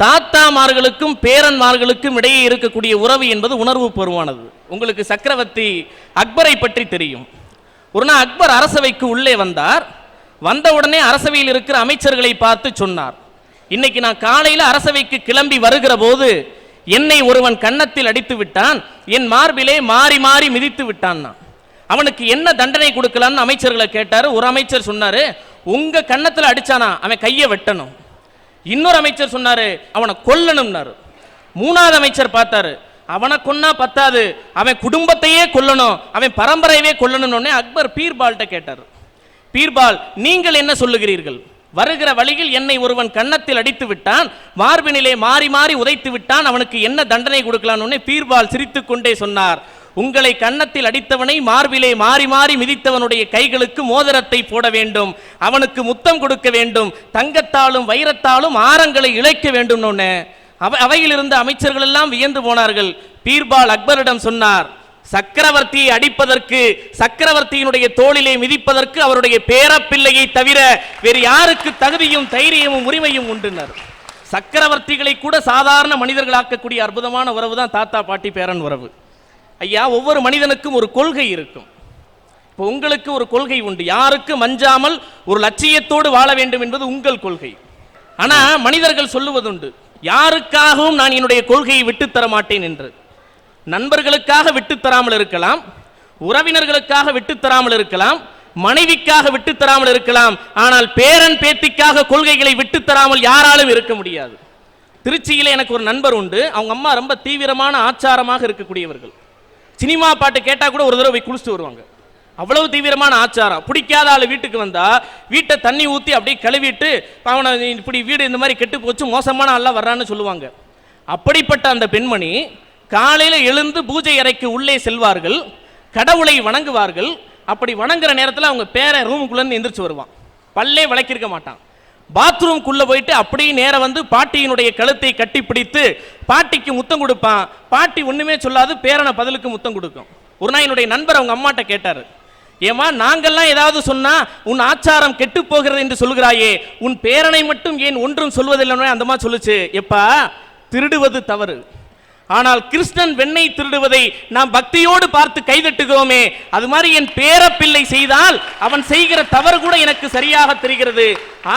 தாத்தாமார்களுக்கும் பேரன்மார்களுக்கும் இடையே இருக்கக்கூடிய உறவு என்பது உணர்வு பூர்வமானது. உங்களுக்கு சக்கரவர்த்தி அக்பரை பற்றி தெரியும். ஒரு நாள் அக்பர் அரசவைக்கு உள்ளே வந்தார். வந்தவுடனே அரசவையில் இருக்கிற அமைச்சர்களை பார்த்து சொன்னார், இன்னைக்கு நான் காலையில் அரசவைக்கு கிளம்பி வருகிற போது என்னை ஒருவன் கன்னத்தில் அடித்து விட்டான், என் மார்பிலே மாறி மாறி மிதித்து விட்டான். அவனுக்கு என்ன தண்டனை கொடுக்கலான்னு அமைச்சர்களை கேட்டாரு. ஒரு அமைச்சர் சொன்னாரு, உங்க கன்னத்தில் அடிச்சானா அவன் கையை வெட்டணும். இன்னொரு அமைச்சர் சொன்னாரு, அவனை கொல்லணும்னாரு. மூணாவது அமைச்சர் பார்த்தாரு, அவனை கொன்னா பத்தாது, அவன் குடும்பத்தையே கொல்லணும், அவன் பரம்பரையவே கொல்லணும்னு அக்பர் பீர்பால்கிட்ட கேட்டார். பீர்பால், நீங்கள் என்ன சொல்லுகிறீர்கள்? வருகிற வழியில் என்னை ஒருவன் கன்னத்தில் அடித்து விட்டான், மார்பினிலே மாறி மாறி உதைத்து விட்டான், அவனுக்கு என்ன தண்டனை கொடுக்கலான்னு பீர்பால் சிரித்துக் கொண்டே சொன்னார், உங்களை கன்னத்தில் அடித்தவனை மார்பிலே மாறி மாறி மிதித்தவனுடைய கைகளுக்கு மோதிரத்தை போட வேண்டும், அவனுக்கு முத்தம் கொடுக்க வேண்டும், தங்கத்தாலும் வைரத்தாலும் ஆரங்களை இழைக்க வேண்டும். அவையில் இருந்த அமைச்சர்கள் எல்லாம் வியந்து போனார்கள். பீர்பால் அக்பரிடம் சொன்னார், சக்கரவர்த்தியை அடிப்பதற்கு, சக்கரவர்த்தியினுடைய தோளிலே மிதிப்பதற்கு அவருடைய பேரப்பிள்ளையை தவிர வேறு யாருக்கு தகுதியும் தைரியமும் உரிமையும் உண்டுனர். சக்கரவர்த்திகளை கூட சாதாரண மனிதர்களாக்கக்கூடிய அற்புதமான உறவு தான் தாத்தா பாட்டி பேரன் உறவு. ஐயா, ஒவ்வொரு மனிதனுக்கும் ஒரு கொள்கை இருக்கும். இப்போ உங்களுக்கு ஒரு கொள்கை உண்டு, யாருக்கு மஞ்சாமல் ஒரு லட்சியத்தோடு வாழ வேண்டும் என்பது உங்கள் கொள்கை. ஆனா மனிதர்கள் சொல்லுவதுண்டு, யாருக்காகவும் நான் என்னுடைய கொள்கையை விட்டுத்தர மாட்டேன் என்று. நண்பர்களுக்காக விட்டுத்தராமல் இருக்கலாம், உறவினர்களுக்காக விட்டுத்தராமல் இருக்கலாம், மனைவிக்காக விட்டுத்தராமல் இருக்கலாம், ஆனால் பேரன் பேத்திக்காக கொள்கைகளை விட்டுத்தராமல் யாராலும் இருக்க முடியாது. திருச்சியில எனக்கு ஒரு நண்பர் உண்டு. அவங்க அம்மா ரொம்ப தீவிரமான ஆச்சாரமாக இருக்கக்கூடியவர்கள். சினிமா பாட்டு கேட்டா கூட ஒரு தடவை போய் குளிச்சுட்டு வருவாங்க. அவ்வளவு தீவிரமான ஆச்சாரம். பிடிக்காத ஆள் வீட்டுக்கு வந்தா வீட்டை தண்ணி ஊற்றி அப்படியே கழுவிட்டு, அவனை இப்படி வீடு இந்த மாதிரி கெட்டு போச்சு, மோசமான ஆள்லாம் வர்றான்னு சொல்லுவாங்க. அப்படிப்பட்ட அந்த பெண்மணி காலையில் எழுந்து பூஜை அறைக்கு உள்ளே செல்வார்கள், கடவுளை வணங்குவார்கள். அப்படி வணங்குற நேரத்தில் அவங்க பேரை ரூமுக்குள்ளே எந்திரிச்சு வருவான், பல்லே விளக்கிருக்க மாட்டான். பாத்ரூம்குள்ளே போயிட்டு அப்படியே நேரம் வந்து பாட்டியினுடைய கழுத்தை கட்டி பிடித்து பாட்டிக்கு முத்தம் கொடுப்பான். பாட்டி ஒன்றுமே சொல்லாது, பேரனை பதிலுக்கு முத்தம் கொடுக்கும். ஒரு நாள் என்னுடைய நண்பர் அவங்க அம்மாட்ட கேட்டார், ஏமா நாங்கள்லாம் ஏதாவது சொன்னா உன் ஆச்சாரம் கெட்டு போகிறது என்று சொல்கிறாயே, உன் பேரனை மட்டும் ஏன் ஒன்றும் சொல்வதில்லை? அந்த மாதிரி சொல்லுச்சு, எப்பா திருடுவது தவறு, ஆனால் கிருஷ்ணன் வெண்ணெய் திருடுவதை நாம் பக்தியோடு பார்த்து கைதட்டுகிறோமே, அது மாதிரி என் பேரப்பிள்ளை செய்தால் அவன் செய்கிற தவறு கூட எனக்கு சரியாக தெரிகிறது.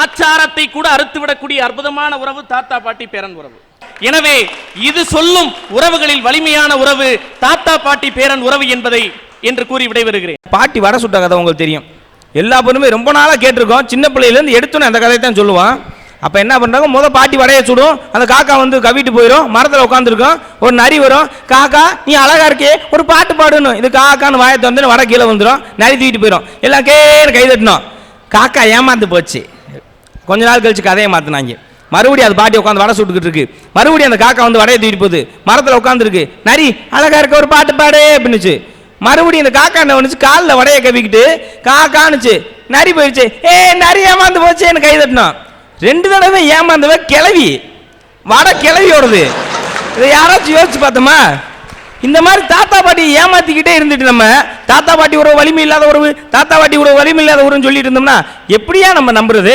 ஆச்சாரத்தை கூட அறுத்துவிடக்கூடிய அற்புதமான உறவு தாத்தா பாட்டி பேரன் உறவு. எனவே இது சொல்லும் உறவுகளில் வலிமையான உறவு தாத்தா பாட்டி பேரன் உறவு என்பதை என்று கூறி விடைபெறுகிறேன். பாட்டி வடை சுட்ட கதை உங்களுக்கு தெரியும், எல்லா பொண்ணுமே ரொம்ப நாளாக கேட்டிருக்கோம். சின்ன பிள்ளையிலேருந்து எடுத்தோன்னே அந்த கதையை தான் சொல்லுவான். அப்போ என்ன பண்ணுறாங்க, முதல் பாட்டி வடையை சுடும், அந்த காக்கா வந்து கவிட்டு போயிடும், மரத்தில் உட்காந்துருக்கோம், ஒரு நரி வரும், காக்கா நீ அழகா இருக்கே ஒரு பாட்டு பாடணும், இது காக்கான்னு வாயத்தை வந்து வடை கீழே வந்துடும், நரி தூக்கிட்டு போயிடும், எல்லாம் கேன்னு கை தட்டணும். காக்கா ஏமாந்து போச்சு. கொஞ்ச நாள் கழிச்சு கதையை மாற்றினாங்க. மறுபடியும் அது பாட்டி உட்காந்து வடை சுட்டுக்கிட்டு இருக்கு, மறுபடியும் அந்த காக்கா வந்து வடையை தூக்கிட்டு போகுது, மரத்தில் உட்காந்துருக்கு, நரி அழகா இருக்க ஒரு பாட்டு பாடு அப்படின்னுச்சு. மறுபடியும் இந்த காக்கா என்ன பண்ணுச்சு, காலில் வடையை கவிக்கிட்டு காக்கானுச்சு, நரி போயிடுச்சு, நரி ஏமாந்து போச்சேன்னு கை தட்டினோம். 2 தடவை ஏமாந்தவ கிளவி, வடை கிளவியோடது. இதை யாராச்சும் யோசிச்சு பார்த்தோமா? இந்த மாதிரி தாத்தா பாட்டி ஏமாத்திக்கிட்டே இருந்துட்டு நம்ம தாத்தா பாட்டி உறவு வலிமை இல்லாத உறவு, தாத்தா பாட்டி உறவு வலிமை இல்லாத உறவுன்னு சொல்லிட்டு இருந்தோம்னா எப்படியா நம்ம நம்புறது?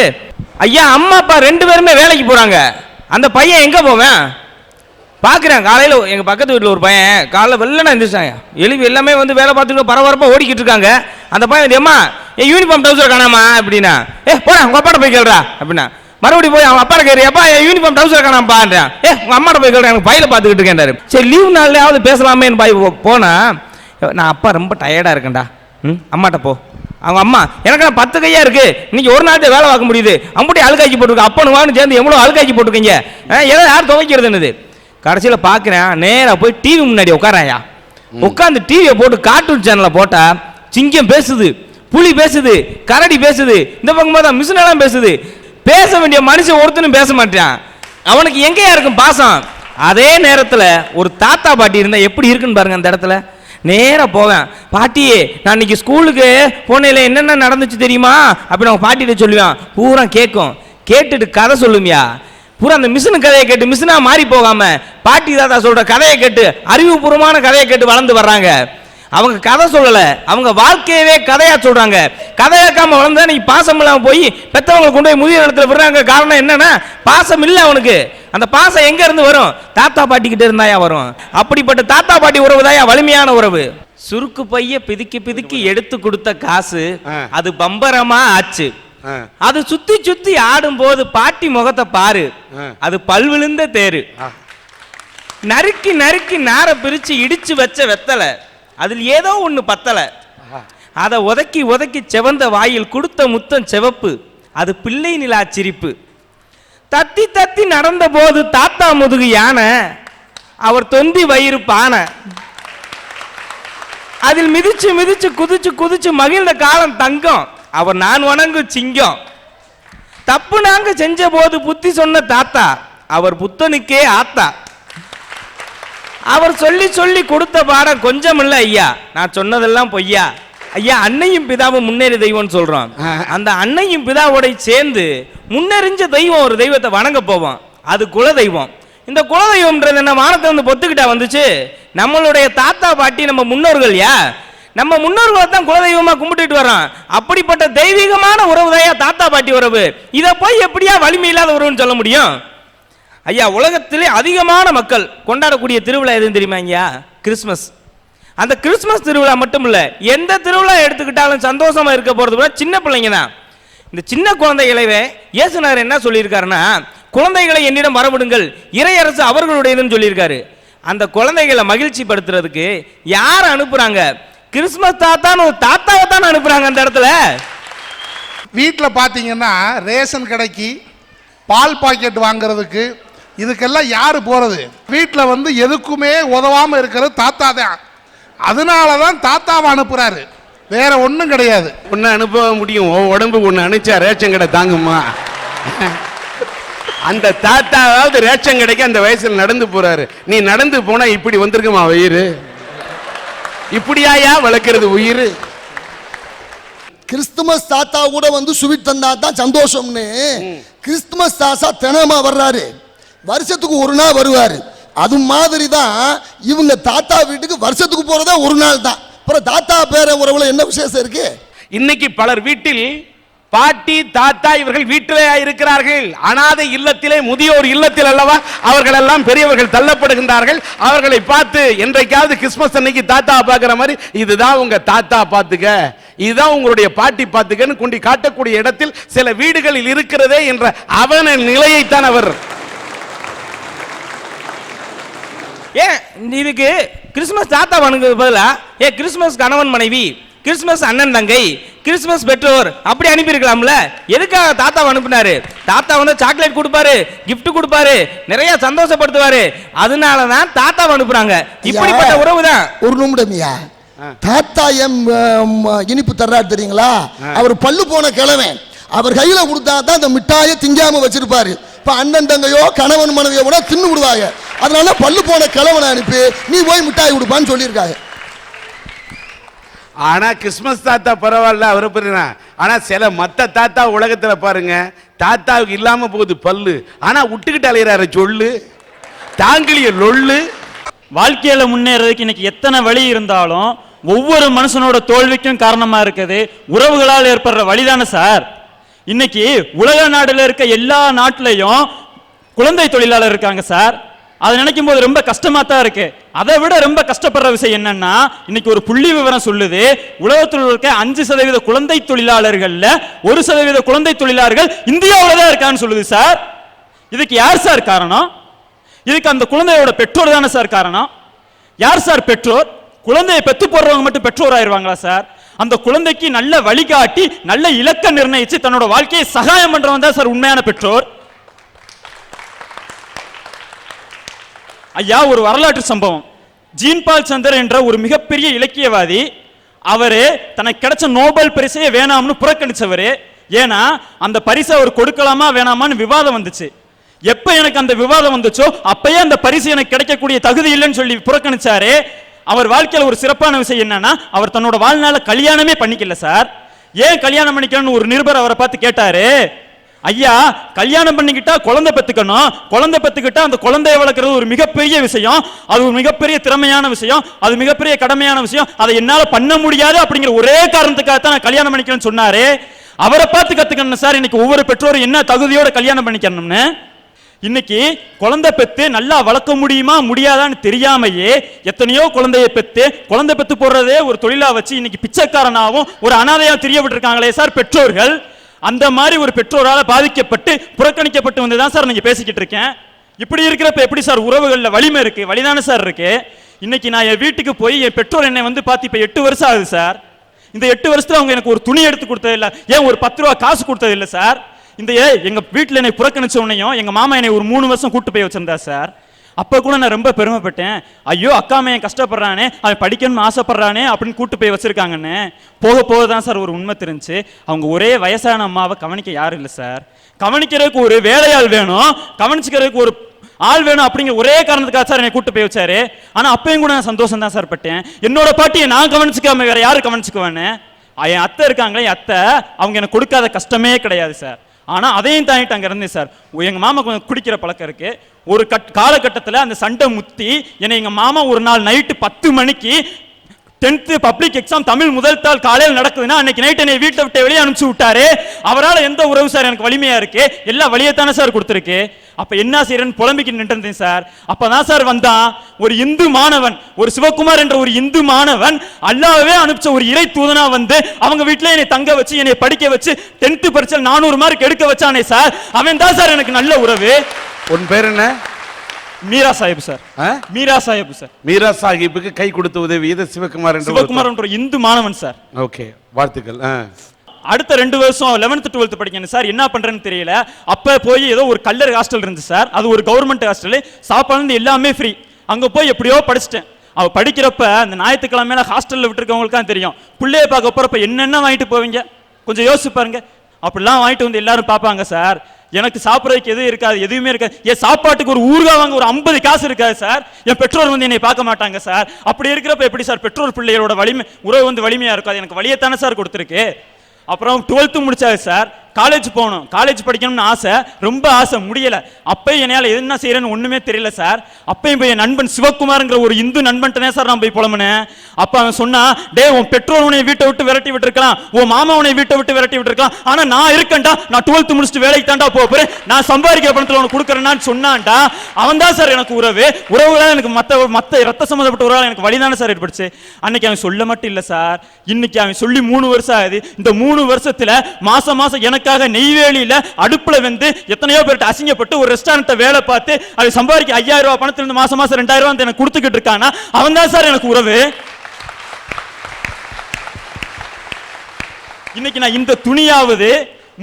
ஐயா, அம்மா அப்பா 2 பேருமே வேலைக்கு போறாங்க, அந்த பையன் எங்க போவேன் பார்க்குறேன். காலையில் எங்கள் பக்கத்து வீட்டில் ஒரு பையன் காலைல வெள்ளனா எழுந்திரிச்சாங்க, எழுப்பி எல்லாமே வந்து வேலை பார்த்துட்டு பரபரப்பாக ஓடிக்கிட்டு இருக்காங்க. அந்த பையன் வந்து, அம்மா என் யூனிஃபார்ம் டவுசர் காணாமா அப்படின்னா, போடா உங்கள் அப்பாட்ட போய் கேள்றா அப்படின்னா, மறுபடியும் போய் அவன் அப்பா கேட்குறேன், எப்பா என் யூனிஃபார்ம் டவுசர் காணாமாப்பான்றேன், உங்கள் அம்மாட்ட போய் கேள்றேன், எனக்கு பையில பார்த்துக்கிட்டு இருக்கேன்டாரு. சரி லீவ் நாள்லையாவது பேசலாமேன்னு பாய் போனால், நான் அப்பா ரொம்ப டயர்டாக இருக்கேன்டா, அம்மாட்ட போ. அவங்க அம்மா, எனக்கு நான் 10 கையா இருக்கு, இன்னைக்கு ஒரு நாள் வேலை பார்க்க முடியுது, அம்புட்டி அழுக்காக்கி போட்டுருக்கேன், அப்பனு வான்னு சேர்ந்து எவ்வளோ அழுக்காக்கி போட்டிருக்கீங்க, ஏதோ யார் துவைக்கிறது என்னது. கடைசியில் பார்க்குறேன், நேராக போய் டிவி முன்னாடி உட்காராயா, உட்காந்து டிவியை போட்டு கார்ட்டூன் சேனலை போட்டா சிங்கம் பேசுது, புலி பேசுது, கரடி பேசுது, இந்த பக்கம் பார்த்தா மிஷினெல்லாம் பேசுது. பேச வேண்டிய மனுஷன் ஒருத்தனும் பேச மாட்டான், அவனுக்கு எங்கேயா இருக்கும் பாசம். அதே நேரத்தில் ஒரு தாத்தா பாட்டி இருந்தால் எப்படி இருக்குன்னு பாருங்க. அந்த இடத்துல நேராக போவேன், பாட்டியே நான் இன்னைக்கு ஸ்கூலுக்கு போனேல என்னென்ன நடந்துச்சு தெரியுமா அப்படின்னு அவங்க பாட்டிகிட்ட சொல்லுவேன். பூரா கேட்கும், கேட்டுட்டு கதை சொல்லுமியா, பூரா அந்த மிஷினு கதையை கேட்டு மிஷினா மாறி போகாம பாட்டி தாத்தா சொல்ற கதையை கேட்டு அறிவுபூர்வமான கதையை கேட்டு வளர்ந்து வர்றாங்க. அவங்க கதை சொல்லல, அவங்க வாழ்க்கையவே கதையா சொல்றாங்க. கதை கேட்காம வளர்ந்தா நீ பாசம் இல்லாம போய் பெற்றவங்களை கொண்டு போய் முதிய இடத்துல விடுறாங்க. காரணம் என்னன்னா பாசம் இல்லை அவனுக்கு. அந்த பாசம் எங்க இருந்து வரும்? தாத்தா பாட்டி கிட்ட இருந்தாயா வரும். அப்படிப்பட்ட தாத்தா பாட்டி உறவு தாயா வலிமையான உறவு. சுருக்கு பைய பிதுக்கி பிதுக்கி எடுத்து கொடுத்த காசு அது பம்பரமா ஆச்சு. அது சுத்தி சுத்தி ஆடும் போது பாட்டி முகத்தை பாரு, அது பல்விழுந்த தேரு. நறுக்கி நறுக்கி நார பிரிச்சு இடிச்சு வச்ச வெத்தலை, அதில் ஏதோ ஒண்ணு பத்தல. அதை உதக்கி உதக்கி செவந்த வாயில் கொடுத்த முத்தம் சிவப்பு, அது பிள்ளை நிலா சிரிப்பு. தத்தி தத்தி நடந்த போது தாத்தா முதுகு யானை, அவர் தொந்தி வயிறு பானை. அதில் மிதிச்சு மிதிச்சு குதிச்சு குதிச்சு மகிழ்ந்த காலம் தங்கம், அவர் நான் வணங்கு சிங்கம். தப்பு நாங்க செஞ்ச போது புத்தி சொன்ன தாத்தா, அவர் புத்தனுக்கே ஆத்தா. அவர் சொல்லி சொல்லி கொடுத்த பாடம் கொஞ்சம் இல்ல ஐயா, நான் சொன்னதெல்லாம் பொய்யா. ஐயா அன்னையும் பிதாவும் முன்னேறி தெய்வம்னு சொல்றோம். அந்த அன்னையும் பிதாவோட சேர்ந்து முன்னெறிஞ்ச தெய்வம் ஒரு தெய்வத்தை வணங்க போவோம், அது குல தெய்வம். இந்த குல தெய்வம்ன்றது என்ன வானத்தை வந்து பொத்துக்கிட்டா வந்துச்சு? நம்மளுடைய தாத்தா பாட்டி நம்ம முன்னோர்கள். நம்ம முன்னோர்களை தான் குலதெய்வமா கும்பிட்டுட்டு வரோம். அப்படிப்பட்ட தெய்வீகமான உறவு தான் தாத்தா பாட்டி உறவு. இதை போய் எப்படியா வலிமை இல்லாத உறவுன்னு சொல்ல முடியும்? ஐயா உலகத்திலே அதிகமான மக்கள் கொண்டாடக்கூடிய திருவிழா எதுன்னு தெரியுமா ஐயா? கிறிஸ்மஸ். அந்த கிறிஸ்மஸ் திருவிழா மட்டும் இல்ல, எந்த திருவிழா எடுத்துக்கிட்டாலும் சந்தோஷமா இருக்க போறது கூட சின்ன பிள்ளைங்க தான். இந்த சின்ன குழந்தைகளவே இயேசுநாதர் என்ன சொல்லியிருக்காருன்னா, குழந்தைகளை என்னிடம் வரவிடுங்கள், இறையரசு அவர்களுடையதுன்னு சொல்லியிருக்காரு. அந்த குழந்தைகளை மகிழ்ச்சி படுத்துறதுக்கு யார் அனுப்புறாங்க? கிறிஸ்மஸ் தாத்தான்னு ஒரு தாத்தாவை தான் அனுப்புறாங்க. அந்த இடத்துல வீட்டில் பார்த்தீங்கன்னா ரேஷன் கடைக்கு பால் பாக்கெட் வாங்குறதுக்கு இதுக்கெல்லாம் யார் போகிறது? வீட்டில் வந்து எதுக்குமே உதவாமல் இருக்கிறது தாத்தா தான். அதனால தான் தாத்தாவை அனுப்புகிறாரு, வேற ஒன்றும் கிடையாது. ஒன்று அனுப்ப முடியும், உடம்பு ஒன்று அனுப்பிச்சா ரேஷன் கடை தாங்குமா? அந்த தாத்தாவது ரேஷன் கடைக்கு அந்த வயசில் நடந்து போறாரு. நீ நடந்து போனா இப்படி வந்திருக்குமா வயிறு? இப்படியாயா வளர்க்கிறது உயிர்? கிறிஸ்துமஸ் தாத்தா கூட வந்து சுவீட் தந்தா தான் சந்தோஷம்னு கிறிஸ்துமஸ் தாத்தா தினமா வர்றாரு, வருஷத்துக்கு ஒரு நாள் வருவாரு. அது மாதிரி தான் இவங்க தாத்தா வீட்டுக்கு வருஷத்துக்கு போறதா ஒரு நாள் தான். அப்புறம் தாத்தா பேர உறவுல என்ன விசேஷம் இருக்கு? இன்னைக்கு பலர் வீட்டில் பாட்டி தாத்தா இவர்கள் வீட்டிலே இருக்கிறார்கள். அனாதை இல்லத்திலே, முதியோர் இல்லத்தில் அல்லவா அவர்கள் எல்லாம் பெரியவர்கள் தள்ளப்படுகின்றார்கள். அவர்களை பார்த்து என்றைக்காவது கிறிஸ்துமஸ் அன்னைக்கு தாத்தா பார்க்கிற மாதிரி, இதுதான் உங்க தாத்தா பார்த்துக்க, இதுதான் உங்களுடைய பாட்டி பார்த்துக்கன்னு கொண்டு காட்டக்கூடிய இடத்தில் சில வீடுகளில் இருக்கிறதே என்ற அவன நிலையைத்தான் அவர். ஏன் இதுக்கு கிறிஸ்துமஸ் தாத்தா வணங்குறது பதிலா கிறிஸ்துமஸ் கணவன் மனைவி, கிறிஸ்துமஸ் அண்ணன் தங்கை, கிறிஸ்துமஸ் பெற்றோர் அப்படி அனுப்பியிருக்கலாம்ல? எதுக்காக தாத்தாவை அனுப்பினாரு? தாத்தா வந்து சாக்லேட் கொடுப்பாரு, கிஃப்ட் கொடுப்பாரு, நிறைய சந்தோஷப்படுத்துவாரு. அதனால தான் தாத்தாவை அனுப்புறாங்க. இப்படிப்பட்ட உறவு தான். ஒரு நிமிடம்யா, தாத்தா எம் இனிப்பு தர்றாரு தெரியுங்களா? அவர் பல்லு போன கிழமை, அவர் கையில கொடுத்தா தான் அந்த மிட்டாயை திங்காம வச்சிருப்பாரு. இப்ப அண்ணன் தங்கையோ கணவன் மனைவியோ கூட தின்னு விடுவாங்க. அதனால பல்லு போன கிழவனை அனுப்பி நீ போய் மிட்டாய் கொடுப்பான்னு சொல்லியிருக்காங்க. ஆனா கிறிஸ்துமஸ் தாத்தா பரவாயில்ல, அவரை புரியுறா. ஆனா சில மத்த தாத்தா உலகத்துல பாருங்க, தாத்தாவுக்கு இல்லாம போகுது பல்லு, ஆனா விட்டுக்கிட்டு அலையிறாரு சொல்லு, தாங்கிலிய லொல்லு. வாழ்க்கையில முன்னேறதுக்கு இன்னைக்கு எத்தனை வழி இருந்தாலும் ஒவ்வொரு மனுஷனோட தோல்விக்கும் காரணமா இருக்குது உறவுகளால் ஏற்படுற வழிதானே சார். இன்னைக்கு உலக நாடுல இருக்க எல்லா நாட்டிலையும் குழந்தை தொழிலாளர் இருக்காங்க சார். அதை நினைக்கும் போது ரொம்ப கஷ்டமா தான் இருக்கு. அதை விட ரொம்ப கஷ்டப்படுற விஷயம் என்னன்னா, இன்னைக்கு ஒரு புள்ளி விவரம் சொல்லுது, உலகத்தில் இருக்க 5% குழந்தை தொழிலாளர்கள்ல 1% குழந்தை தொழிலாளர்கள் இந்தியாவில் தான் இருக்கான்னு சொல்லுது சார். இதுக்கு யார் சார் காரணம்? இதுக்கு அந்த குழந்தையோட பெற்றோர் தானே சார் காரணம். யார் சார் பெற்றோர்? குழந்தையை பெற்று போடுறவங்க மட்டும் பெற்றோர் ஆயிருவாங்களா சார்? அந்த குழந்தைக்கு நல்ல வழிகாட்டி நல்ல இலக்க நிர்ணயிச்சு தன்னோட வாழ்க்கையை சகாயம் பண்றவங்க தான் சார் உண்மையான பெற்றோர். ஐயா ஒரு வரலாற்று சம்பவம். ஜீன் பால் சந்தர் என்ற ஒரு மிகப்பெரிய இலக்கியவாதி, அவரு தனக்கு கிடைச்ச நோபல் பரிசையே வேணாம்னு புறக்கணிச்சவரு. ஏன்னா அந்த பரிசை அவர் கொடுக்கலாமா வேணாமான்னு விவாதம் வந்துச்சு. எப்ப எனக்கு அந்த விவாதம் வந்துச்சோ அப்பயே அந்த பரிசு எனக்கு கிடைக்கக்கூடிய தகுதி இல்லைன்னு சொல்லி புறக்கணிச்சாரு. அவர் வாழ்க்கையில் ஒரு சிறப்பான விஷயம் என்னன்னா, அவர் தன்னோட வாழ்நாள கல்யாணமே பண்ணிக்கல சார். ஏன் கல்யாணம் பண்ணிக்கணும்னு ஒரு நிருபர் அவரை பார்த்து கேட்டாரு. ஐயா கல்யாணம் பண்ணிக்கிட்டா குழந்தை பெத்துக்கணும், குழந்தை பெத்துக்கிட்டா அந்த குழந்தையை வளர்க்கறது ஒரு மிகப்பெரிய விஷயம், அது ஒரு மிகப்பெரிய திறமையான விஷயம், அது மிகப்பெரிய கடமையான விஷயம், அதை என்னால பண்ண முடியாது அப்படிங்கிற ஒரே காரணத்துக்காக தான் நான் கல்யாணம் பண்ணிக்கணும்னு சொன்னாரு. அவரை பார்த்து கத்துக்கணும் சார் இன்னைக்கு ஒவ்வொரு பெற்றோரும் என்ன தகுதியோட கல்யாணம் பண்ணிக்கணும்னு. இன்னைக்கு குழந்தை பெத்து நல்லா வளர்க்க முடியுமா முடியாதான்னு தெரியாமையே எத்தனையோ குழந்தைய பெத்து குழந்தை பெத்து போடுறதே ஒரு தொழிலா வச்சு இன்னைக்கு பிச்சைக்காரனாகவும் ஒரு அனாதையா தெரியப்பட்டிருக்காங்களே சார் பெற்றோர்கள். அந்த மாதிரி ஒரு பெற்றோரால் பாதிக்கப்பட்டு புறக்கணிக்கப்பட்டு வந்து தான் சார் நீங்க பேசிக்கிட்டு இருக்கேன். இப்படி இருக்கிறப்ப எப்படி சார் உறவுகளில் வலிமை இருக்கு? வலிதானே சார் இருக்கு. இன்னைக்கு நான் என் வீட்டுக்கு போய் என் பெற்றோர் என்னை வந்து பார்த்து இப்போ 8 வருஷம் ஆகுது சார். இந்த 8 வருஷத்துல அவங்க எனக்கு ஒரு துணி எடுத்து கொடுத்தது இல்லை, ஏன் ஒரு 10 ரூபா காசு கொடுத்தது இல்லை சார். இந்த எங்க வீட்டில் என்னை புறக்கணிச்ச உடனேயும் எங்க மாமா என்னை ஒரு 3 வருஷம் கூட்டு போய் வச்சிருந்தா சார். அப்போ கூட நான் ரொம்ப பெருமைப்பட்டேன். ஐயோ அக்கா மையன் கஷ்டப்படுறானே, அவன் படிக்கணும்னு ஆசைப்படுறானே அப்படின்னு கூட்டு போய் வச்சிருக்காங்கன்னு. போக போக தான் சார் ஒரு உண்மை தெரிஞ்சு, அவங்க ஒரே வயசான அம்மாவை கவனிக்க யாரும் இல்லை சார். கவனிக்கிறதுக்கு ஒரு வேலையாள் வேணும், கவனிச்சுக்கிறதுக்கு ஒரு ஆள் வேணும் அப்படிங்கிற ஒரே காரணத்துக்காக சார் என்னை கூட்டு போய் வச்சாரு. ஆனா அப்பயும் கூட நான் சந்தோஷம் தான் சார் பட்டேன். என்னோட பாட்டியை நான் கவனிச்சுக்காம வேற யாரு கவனிச்சுக்குவானே? என் அத்தை இருக்காங்களே, என் அத்தை அவங்க எனக்கு கொடுக்காத கஷ்டமே கிடையாது சார். ஆனா அதையும் தாண்டிட்டு அங்க இருந்தேன் சார். எங்க மாமா கொஞ்சம் குடிக்கிற பழக்கம் இருக்கு. ஒரு காலகட்டத்தில் அந்த சண்டை முத்தி என்னை எங்க மாமா ஒரு நாள் நைட்டு 10 மணிக்கு 10th பப்ளிக் எக்ஸாம் தமிழ் முதல் தாள் காலையில் நடக்குதுன்னா அன்னைக்கு நைட் என்னை வீட்டை விட்டு வெளியே அனுப்பிச்சு விட்டாரு. அவரால் எந்த உறவு சார் எனக்கு வலிமையா இருக்கு? எல்லா வழியத்தானே சார் கொடுத்துருக்கு. அப்ப என்ன செய்யறேன்னு புலம்பிக்கிட்டு நின்றுந்தேன் சார். அப்பதான் சார் வந்தான் ஒரு இந்து மாணவன், ஒரு சிவகுமார் என்ற ஒரு இந்து மாணவன் அல்லாஹ்வே அனுப்பிச்ச ஒரு இறை தூதனா வந்து அவங்க வீட்டுல என்னை தங்க வச்சு என்னை படிக்க வச்சு 10th பரீட்சையில் 400 மார்க் எடுக்க வச்சானே சார். அவன் தான் சார் எனக்கு நல்ல உறவு. உன் பேர் என்ன? மீரா சாஹிப் சார். மீரா சாஹிப் சார். மீரா சாஹிப்புக்கு கை கொடுத்து உதவியது சிவகுமார் என்ற இந்து மாணவன் சார். ஓகே, வாழ்த்துக்கள். அடுத்த 2 வருஷம் 11th 12th படிக்கணும் சார். என்ன பண்றேன்னு தெரியல. அப்ப போய் ஏதோ ஒரு கல்லர் ஹாஸ்டல் இருந்துச்சு சார். அது ஒரு கவர்மெண்ட் ஹாஸ்டல், சாப்பாடு எல்லாமே ஃப்ரீ. அங்க போய் எப்படியோ படிச்சிட்டேன். அவ படிக்கிறப்ப அந்த ஞாயிற்றுக்கிழமையில ஹாஸ்டல்ல விட்டுருக்கவங்களுக்கு தான் தெரியும். பிள்ளைய பார்க்க போறப்ப என்னென்ன வாங்கிட்டு போவீங்க கொஞ்சம் யோசிச்சு பாருங்க. அப்படிலாம் வாங்கிட்டு வந்து எல்லாரும் பார்ப்பாங்க சார். எனக்கு சாப்பிட்றதுக்கு எதுவும் இருக்காது, எதுவுமே இருக்காது. என் சாப்பாட்டுக்கு ஒரு ஊறுகாய் வாங்க ஒரு 50 காசு இருக்காது சார். என் பெற்றோர் வந்து என்னை பார்க்க மாட்டாங்க சார். அப்படி இருக்கிறப்ப எப்படி சார் பெற்றோர் பிள்ளைகளோட வலிமை உறவு வந்து வலிமையா இருக்காது? எனக்கு வலியத்தானே சார் கொடுத்துருக்கு. அப்புறம் 12th முடிச்சாரு சார். காலேஜ் போகணும், காலேஜ் படிக்கணும்னு ஆசை, ரொம்ப ஆசை, முடியல. அப்பயும் என்னால் என்ன செய்யறேன்னு ஒண்ணுமே தெரியல சார். அப்பயும் போய் என் நண்பன் சிவகுமார்ங்கிற ஒரு இந்து நண்பன்ட்டனே சார் நான் போய் புலம்புனேன். அப்ப அவன் சொன்னா, டே உன் பெற்றோர் உன்னை வீட்டை விட்டு விரட்டி விட்டுருக்கலாம், உன் மாமா உன்னை வீட்டை விட்டு விரட்டி விட்டுருக்கலாம், ஆனா நான் இருக்கேன்டா, நான் 12th முடிச்சுட்டு வேலைக்கு தாண்டா போறேன், நான் சம்பாதிக்கிற பணத்துல உனக்கு கொடுக்குறேன்னு சொன்னான்டா. அவன் தான் சார் எனக்கு உறவு. உறவுதான் எனக்கு மத்த ரத்த சம்பந்தப்பட்ட உறவு எனக்கு வழிதானே சார் ஏற்படுச்சு. அன்னைக்கு அவன் சொல்ல மட்டும் இல்ல சார், இன்னைக்கு அவன் சொல்லி 3 வருஷம் ஆகுது. இந்த 3 வருஷத்துல மாசம் மாசம் எனக்கு நெய்வேலியில அடுப்புல வந்து எத்தனையோ பேர்ட்ட அசிங்கப்பட்டு ஒரு ரெஸ்டாரண்ட்டை வேலை பார்த்து அதை சம்பாதிக்க 5000 ரூபாய் பணத்துல இருந்து மாசம் மாசம் 2000 ரூபாய் எனக்கு கொடுத்துக்கிட்டு இருக்கானா. அவன் தான் சார் எனக்கு உறவு. இன்னைக்கு நான் இந்த துணியாவது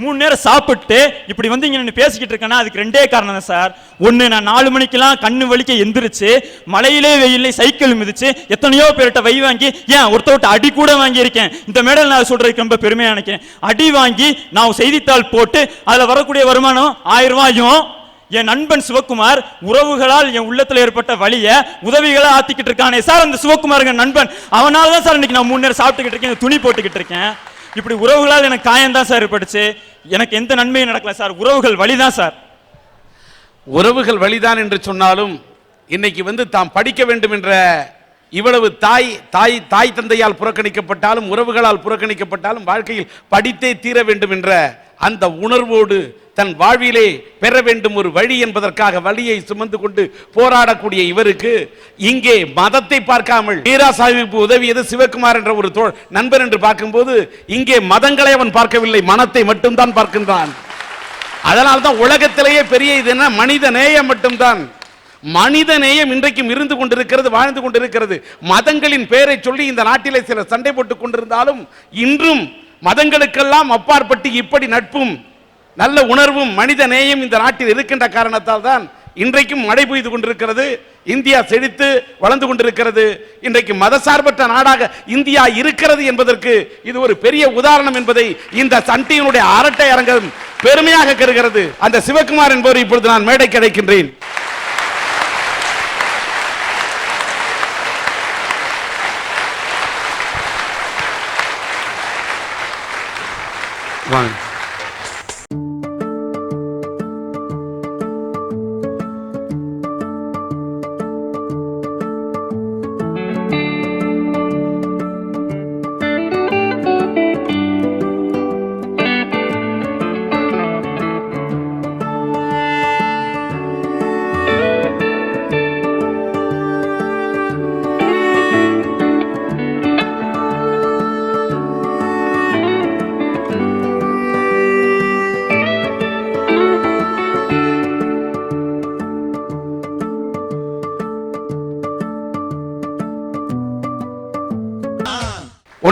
3 நேரம் சாப்பிட்டு இப்படி வந்து இங்க பேசிக்கிட்டு இருக்கேன்னா அதுக்கு 2 காரணம் தான் சார். ஒன்னு, நான் 4 மணிக்கெல்லாம் கண்ணு வலிக்க எந்திரிச்சு மழையிலே வெயிலே சைக்கிள் மிதிச்சு எத்தனையோ பேர்கிட்ட வை வாங்கி, ஏன் ஒருத்தவட்ட அடி கூட வாங்கி இருக்கேன். இந்த மேடல் நான் சொல்றதுக்கு ரொம்ப பெருமையா நினைக்கிறேன். அடி வாங்கி நான் செய்தித்தாள் போட்டு அதுல வரக்கூடிய வருமானம் 1000 ரூபாயும் என் நண்பன் சிவகுமார் உறவுகளால் என் உள்ளத்துல ஏற்பட்ட வழிய உதவிகளை ஆத்திக்கிட்டு இருக்கானே சார். அந்த சிவகுமார் நண்பன் அவனால தான் சார் இன்னைக்கு நான் 3 நேரம் சாப்பிட்டுக்கிட்டு இருக்கேன், துணி போட்டுக்கிட்டு இருக்கேன். இப்படி உறவுகளால் எனக்கு காயம் தான் சார் ஏற்பட்டுச்சு. எனக்கு எந்த நன்மையும் நடக்கல சார். உறவுகள் வழிதான் சார். உறவுகள் வழிதான் என்று சொன்னாலும் இன்னைக்கு வந்து தாம் படிக்க வேண்டும் என்ற இவ்வளவு தாய் தந்தையால் புறக்கணிக்கப்பட்டாலும் உறவுகளால் புறக்கணிக்கப்பட்டாலும் வாழ்க்கையில் படித்தே தீர வேண்டும் என்ற அந்த உணர்வோடு தன் வாழ்விலே பெற வேண்டும் ஒரு வழி என்பதற்காக வழியை சுமந்து கொண்டு போராடக்கூடிய இவருக்கு இங்கே மதத்தை பார்க்காமல் மீரா சாஹிப் உதவியது சிவகுமார் என்ற ஒரு நண்பர் என்று பார்க்கும்போது இங்கே மதங்களை அவன் பார்க்கவில்லை, மனத்தை மட்டும்தான் பார்க்கின்றான். அதனால்தான் உலகத்திலேயே பெரிய இது என்ன, மனித நேயம் மட்டும்தான். மனித நேயம் இன்றைக்கும் இருந்து கொண்டிருக்கிறது, வாழ்ந்து கொண்டிருக்கிறது. மதங்களின் பெயரை சொல்லி இந்த நாட்டிலே சில சண்டை போட்டுக் கொண்டிருந்தாலும் இன்றும் மதங்களுக்கெல்லாம் அப்பாற்பட்டு இப்படி நட்பும் நல்ல உணர்வும் மனித நேயம் இந்த நாட்டில் இருக்கின்ற காரணத்தால் தான் இன்றைக்கும் மழை பெய்து கொண்டிருக்கிறது. இந்தியா செழித்து வளர்ந்து கொண்டிருக்கிறது. இன்றைக்கு மதசார்பற்ற நாடாக இந்தியா இருக்கிறது என்பதற்கு இது ஒரு பெரிய உதாரணம் என்பதை இந்த சண்டியினுடைய அரட்டை அரங்கம் பெருமையாக கருகிறது. அந்த சிவகுமார் என்பவர் இப்பொழுது நான் மேடை கிடைக்கின்றேன். வாங்க.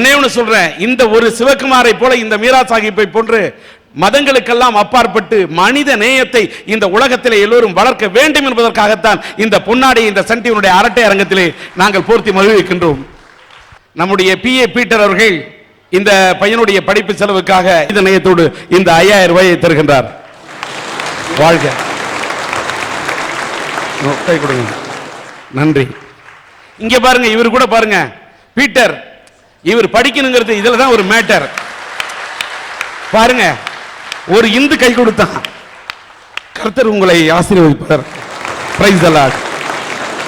ஒன்னே ஒன்று சொல்றேன், இந்த ஒரு சிவகுமாரை போல இந்த மீரா சாஹிப்பை போன்று மதங்களுக்கெல்லாம் அப்பாற்பட்டு மனித நேயத்தை இந்த உலகத்திலே எல்லோரும் வளர்க்க வேண்டும் என்பதற்காகத்தான் இந்த பொன்னாடி இந்த சன் டிவியினுடைய அரட்டை அரங்கத்திலே நாங்கள் போர்த்தி மகிழ்விக்கின்றோம். நம்முடைய PA பீட்டர் அவர்கள் இந்த பையனுடைய படிப்பு செலவுக்காக இந்த நேயத்தோடு இந்த 5000 ரூபாயை தருகின்றார். வாழ்க. கை கொடுங்க. நன்றி. இங்க பாருங்க, இவர் கூட பாருங்க, பீட்டர் இவர் படிக்கணுங்கிறது இதுல தான் ஒரு மேட்டர். பாருங்க, ஒரு இந்து கை கொடுத்தான். கர்த்தர் உங்களை ஆசீர்வதிப்பார். Praise the Lord.